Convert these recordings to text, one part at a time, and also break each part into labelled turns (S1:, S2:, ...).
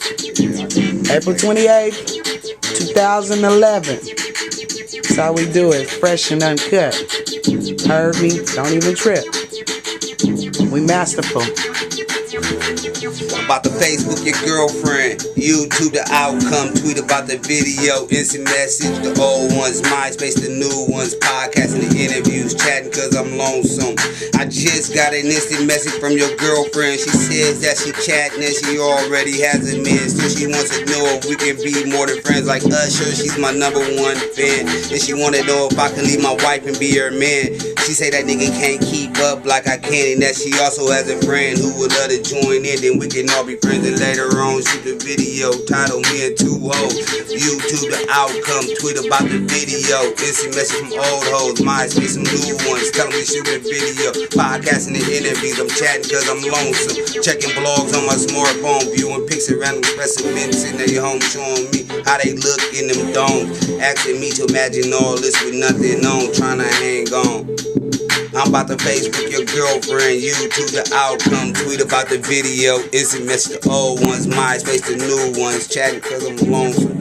S1: April 28th, 2011. That's how we do it, fresh and uncut. Heard me? Don't even trip. We masterful.
S2: About the Facebook, your girlfriend. YouTube, the outcome. Tweet about the video. Instant message, the old ones. MySpace, the new ones. Podcasting, the interviews. Chatting cause I'm lonesome. I just got an instant message from your girlfriend. She says that she chatting and she already has a man. Still she wants to know if we can be more than friends like us. Sure, she's my #1 fan. And she wanna know if I can leave my wife and be her man. She say that nigga can't keep up like I can, and that she also has a friend who would love to join in. Then we can all be friends, and later on shoot the video titled Me and Two Hoes. YouTube, the outcome. Tweet about the video. Instant message from old hoes. MySpace, some new ones. Tell me shoot a video. Podcasting and interviews. I'm chatting cause I'm lonesome. Checking blogs on my smartphone. Viewing pics of random specimens in their home, showing me how they look in them domes. Asking me to imagine all this with nothing on. Trying to hang on. I'm about to Facebook your girlfriend. YouTube, the outcome. Tweet about the video. Instant message the old ones. MySpace, the new ones. Chatting cause I'm lonesome.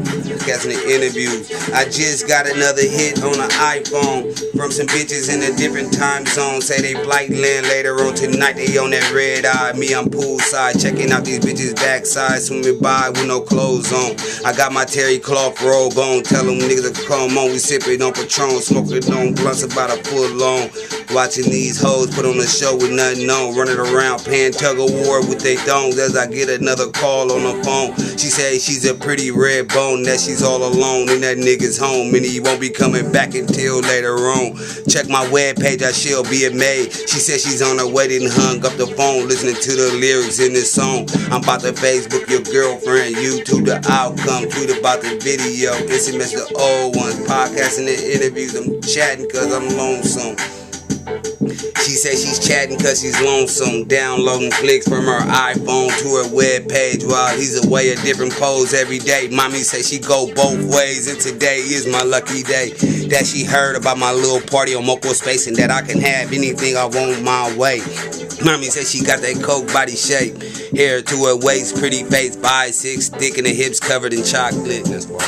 S2: Catching the interviews. I just got another hit on the iPhone from some bitches in a different time zone. Say they flight land later on tonight. They on that red eye. Me, I'm poolside checking out these bitches backside. Swimming by with no clothes on. I got my terry cloth robe on. Tell them niggas to come on. We sipping on Patron. Smoking on blunts about a foot long. Watching these hoes put on a show with nothing on. Running around paying tug of war with they thongs. As I get another call on the phone. She say she's a pretty red bone. That she's all alone in that nigga's home. And he won't be coming back until later on. Check my webpage, I shall be amazed. She said she's on her way, then hung up the phone. Listening to the lyrics in this song. I'm about to Facebook your girlfriend. YouTube, the outcome. Tweet about the video. SMS the old ones. Podcasting the interviews. I'm chatting cause I'm lonesome. She says she's chatting cause she's lonesome. Downloading clicks from her iPhone to her webpage while he's away, a different pose every day. Mommy say she go both ways, and today is my lucky day. That she heard about my little party on Moco Space, and that I can have anything I want my way. Mommy said she got that coke body shape. Hair to her waist, pretty face, 5'6", thick in the hips, covered in chocolate. That's why